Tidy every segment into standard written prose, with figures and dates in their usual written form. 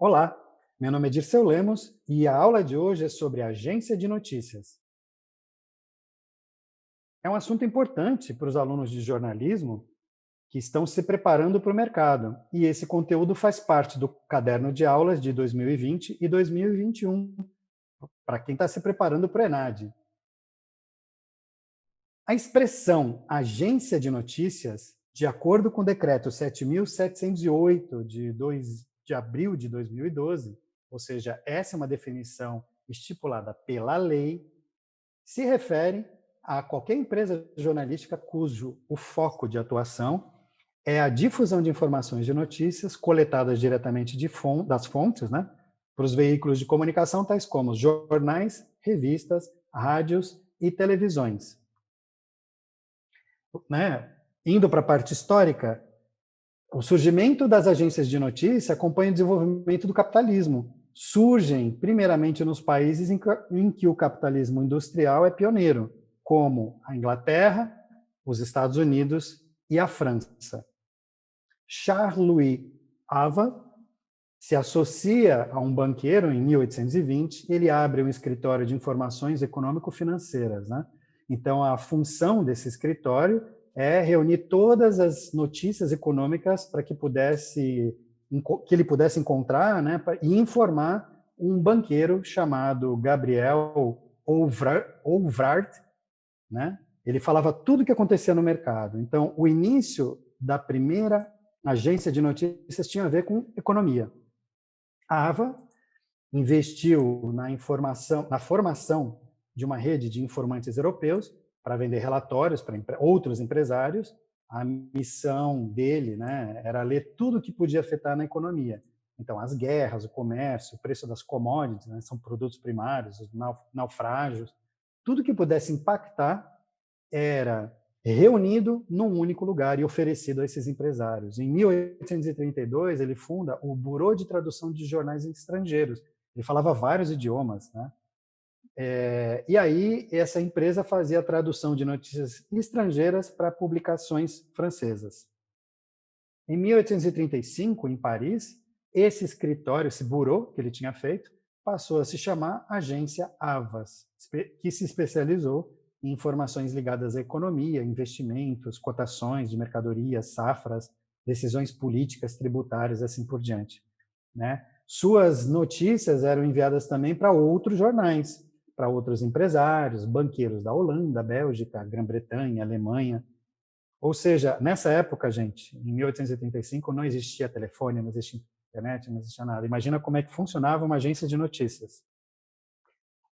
Olá, meu nome é Dirceu Lemos e a aula de hoje é sobre agência de notícias. É um assunto importante para os alunos de jornalismo que estão se preparando para o mercado, e esse conteúdo faz parte do caderno de aulas de 2020 e 2021, para quem está se preparando para o ENAD. A expressão agência de notícias, de acordo com o decreto 7.708 de abril de 2012, ou seja, essa é uma definição estipulada pela lei, se refere a qualquer empresa jornalística cujo o foco de atuação é a difusão de informações de notícias coletadas diretamente das fontes, né, para os veículos de comunicação, tais como jornais, revistas, rádios e televisões. Né? Indo para a parte histórica, o surgimento das agências de notícia acompanha o desenvolvimento do capitalismo. Surgem, primeiramente, nos países em que o capitalismo industrial é pioneiro, como a Inglaterra, os Estados Unidos e a França. Charles-Louis Ava se associa a um banqueiro em 1820, ele abre um escritório de informações econômico-financeiras, né? Então, a função desse escritório é reunir todas as notícias econômicas para que ele pudesse encontrar, né, e informar um banqueiro chamado Gabriel Ouvrard, né? Ele falava tudo o que acontecia no mercado. Então, o início da primeira agência de notícias tinha a ver com economia. A AVA investiu na formação de uma rede de informantes europeus para vender relatórios para outros empresários. A missão dele, né, era ler tudo o que podia afetar na economia. Então, as guerras, o comércio, o preço das commodities, né, são produtos primários, os naufrágios, tudo que pudesse impactar era reunido num único lugar e oferecido a esses empresários. Em 1832, ele funda o Bureau de Tradução de Jornais Estrangeiros. Ele falava vários idiomas, né? E aí, essa empresa fazia a tradução de notícias estrangeiras para publicações francesas. Em 1835, em Paris, esse escritório, esse bureau que ele tinha feito, passou a se chamar Agência Havas, que se especializou em informações ligadas à economia, investimentos, cotações de mercadorias, safras, decisões políticas, tributárias, assim por diante. Né? Suas notícias eram enviadas também para outros jornais, para outros empresários, banqueiros da Holanda, Bélgica, Grã-Bretanha, Alemanha. Ou seja, nessa época, gente, em 1885, não existia telefone, não existia internet, não existia nada. Imagina como é que funcionava uma agência de notícias.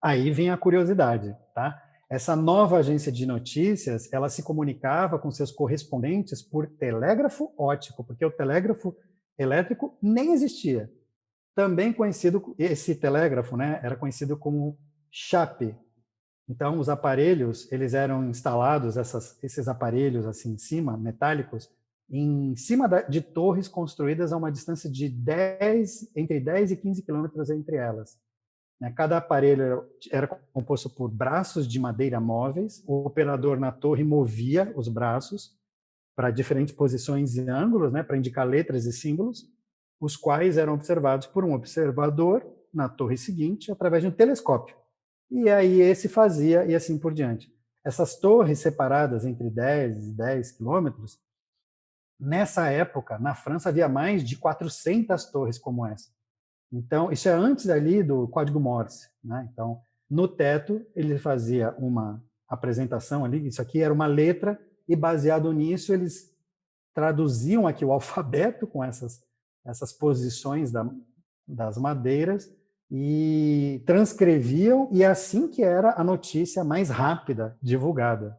Aí vem a curiosidade, tá? Essa nova agência de notícias, ela se comunicava com seus correspondentes por telégrafo óptico, porque o telégrafo elétrico nem existia. Também conhecido, esse telégrafo, né, era conhecido como chape. Então, os aparelhos, eles eram instalados, esses aparelhos assim em cima, metálicos, em cima de torres construídas a uma distância de entre 10 e 15 quilômetros entre elas. Cada aparelho era composto por braços de madeira móveis, o operador na torre movia os braços para diferentes posições e ângulos, né, para indicar letras e símbolos, os quais eram observados por um observador na torre seguinte através de um telescópio. E aí esse fazia e assim por diante. Essas torres separadas entre 10 e 10 quilômetros, nessa época, na França, havia mais de 400 torres como essa. Então, isso é antes ali do código Morse, né? Então, no teto, ele fazia uma apresentação ali, isso aqui era uma letra, e baseado nisso, eles traduziam aqui o alfabeto com essas posições das madeiras e transcreviam, e assim que era a notícia mais rápida divulgada.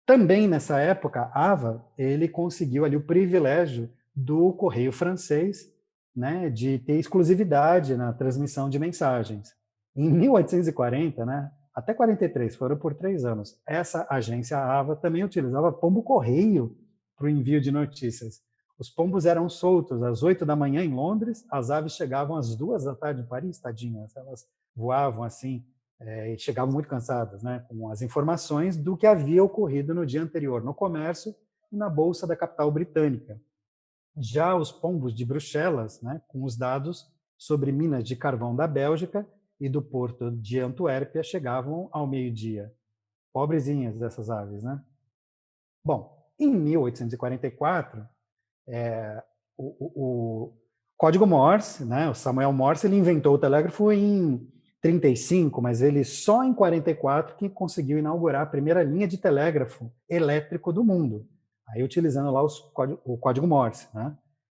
Também nessa época, Ava, ele conseguiu ali o privilégio do correio francês, né, de ter exclusividade na transmissão de mensagens. Em 1840, né, até 43, foram por 3 anos, essa agência Ava também utilizava pombo-correio para o envio de notícias. Os pombos eram soltos às 8 da manhã em Londres, as aves chegavam às 2 da tarde em Paris, tadinhas, elas voavam assim, e chegavam muito cansadas, né, com as informações do que havia ocorrido no dia anterior no comércio e na bolsa da capital britânica. Já os pombos de Bruxelas, né, com os dados sobre minas de carvão da Bélgica e do porto de Antuérpia, chegavam ao meio-dia. Pobrezinhas dessas aves, né? Bom, em 1844, o código Morse, né, o Samuel Morse, ele inventou o telégrafo em 35, mas ele só em 44 que conseguiu inaugurar a primeira linha de telégrafo elétrico do mundo, aí utilizando lá o código Morse, né?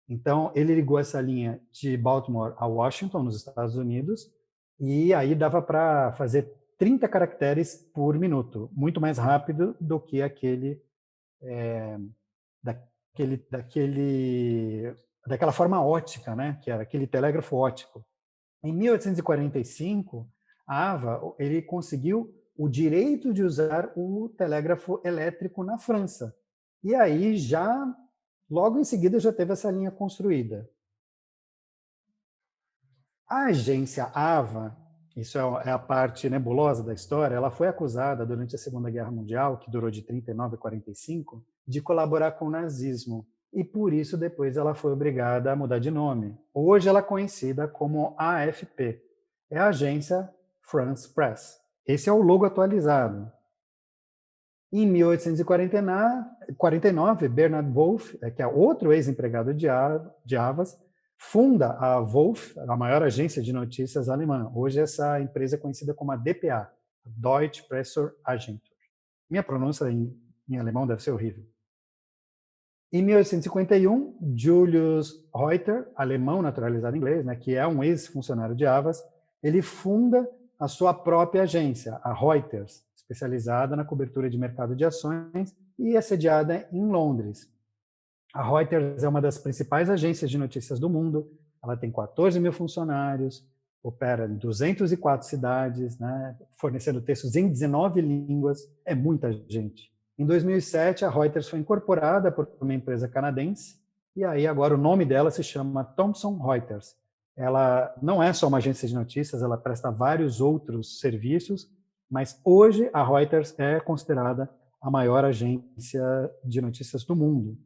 Então, ele ligou essa linha de Baltimore a Washington, nos Estados Unidos, e aí dava para fazer 30 caracteres por minuto, muito mais rápido do que daquela forma ótica, né, que era aquele telégrafo ótico. Em 1845, a AVA ele conseguiu o direito de usar o telégrafo elétrico na França. E aí logo em seguida já teve essa linha construída. A agência AVA, isso é a parte nebulosa da história, ela foi acusada durante a Segunda Guerra Mundial, que durou de 39 a 45, de colaborar com o nazismo. E por isso depois ela foi obrigada a mudar de nome. Hoje ela é conhecida como AFP. É a agência France Press. Esse é o logo atualizado. Em 1849, Bernard Wolff, que é outro ex-empregado de Avas, funda a Wolff, a maior agência de notícias alemã. Hoje essa empresa é conhecida como a DPA, Deutsche Presseagentur. Minha pronúncia em alemão deve ser horrível. Em 1851, Julius Reuter, alemão naturalizado inglês, né, que é um ex-funcionário de Avas, ele funda a sua própria agência, a Reuters, especializada na cobertura de mercado de ações e é sediada em Londres. A Reuters é uma das principais agências de notícias do mundo, ela tem 14 mil funcionários, opera em 204 cidades, né, fornecendo textos em 19 línguas, é muita gente. Em 2007, a Reuters foi incorporada por uma empresa canadense, e aí agora o nome dela se chama Thomson Reuters. Ela não é só uma agência de notícias, ela presta vários outros serviços, mas hoje a Reuters é considerada a maior agência de notícias do mundo.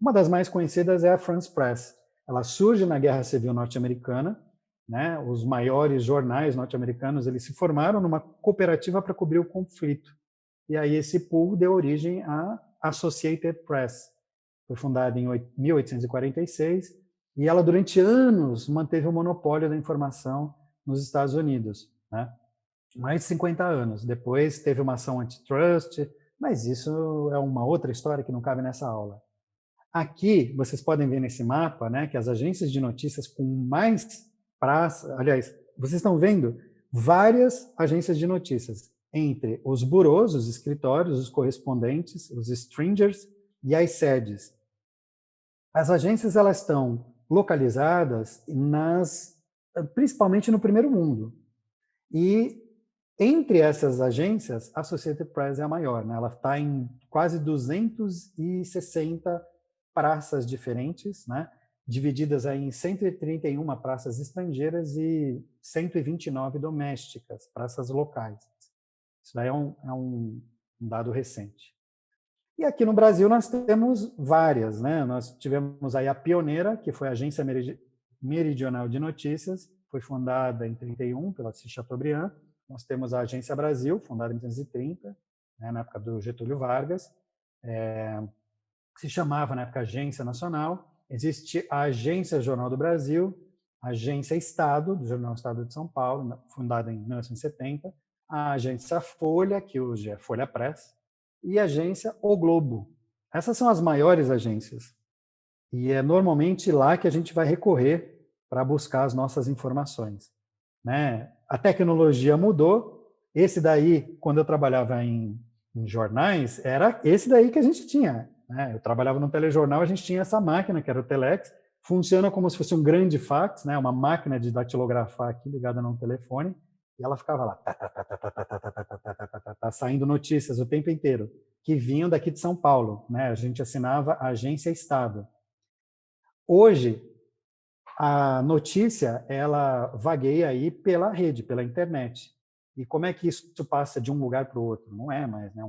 Uma das mais conhecidas é a France Press. Ela surge na Guerra Civil Norte-Americana, né? Os maiores jornais norte-americanos eles se formaram numa cooperativa para cobrir o conflito. E aí esse pool deu origem à Associated Press. Foi fundada em 1846 e ela durante anos manteve o monopólio da informação nos Estados Unidos, né? Mais de 50 anos. Depois teve uma ação antitrust, mas isso é uma outra história que não cabe nessa aula. Aqui, vocês podem ver nesse mapa, né, que as agências de notícias com mais praças, aliás, vocês estão vendo várias agências de notícias, entre os bureaus, os escritórios, os correspondentes, os stringers e as sedes. As agências elas estão localizadas principalmente no primeiro mundo. E entre essas agências, a Associated Press é a maior, né? Ela está em quase 260 praças diferentes, né? Divididas aí em 131 praças estrangeiras e 129 domésticas, praças locais. Isso daí é um dado recente. E aqui no Brasil nós temos várias, né? Nós tivemos aí a pioneira, que foi a Agência Meridional de Notícias, foi fundada em 31 pela Assis Chateaubriand. Nós temos a Agência Brasil, fundada em 1930, né, na época do Getúlio Vargas, se chamava na época Agência Nacional. Existe a Agência Jornal do Brasil, a Agência Estado, do Jornal Estado de São Paulo, fundada em 1970, a Agência Folha, que hoje é Folha Press, e a Agência O Globo. Essas são as maiores agências. E é normalmente lá que a gente vai recorrer para buscar as nossas informações, né? A tecnologia mudou. Esse daí, quando eu trabalhava em jornais, era esse daí que a gente tinha, né? Eu trabalhava no telejornal, a gente tinha essa máquina, que era o Telex, funciona como se fosse um grande fax, né? Uma máquina de datilografar aqui ligada num telefone, e ela ficava lá, saindo notícias o tempo inteiro, que vinham daqui de São Paulo, né? A gente assinava a Agência Estado. Hoje, a notícia ela vagueia aí pela rede, pela internet. E como é que isso passa de um lugar para o outro? Não é mais, né?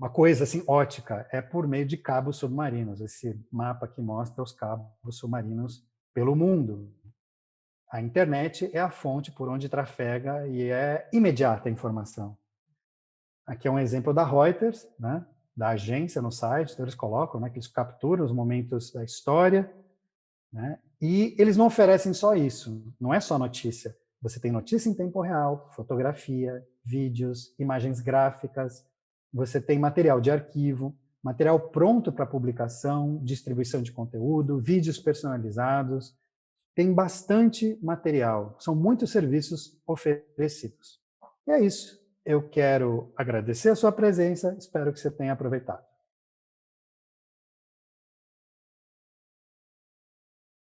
uma coisa assim ótica, é por meio de cabos submarinos. Esse mapa aqui mostra os cabos submarinos pelo mundo. A internet é a fonte por onde trafega e é imediata a informação. Aqui é um exemplo da Reuters, né, da agência no site, então eles colocam, né, que eles capturam os momentos da história, né, e eles não oferecem só isso, não é só notícia. Você tem notícia em tempo real, fotografia, vídeos, imagens gráficas, você tem material de arquivo, material pronto para publicação, distribuição de conteúdo, vídeos personalizados, tem bastante material, são muitos serviços oferecidos. E é isso. Eu quero agradecer a sua presença, espero que você tenha aproveitado.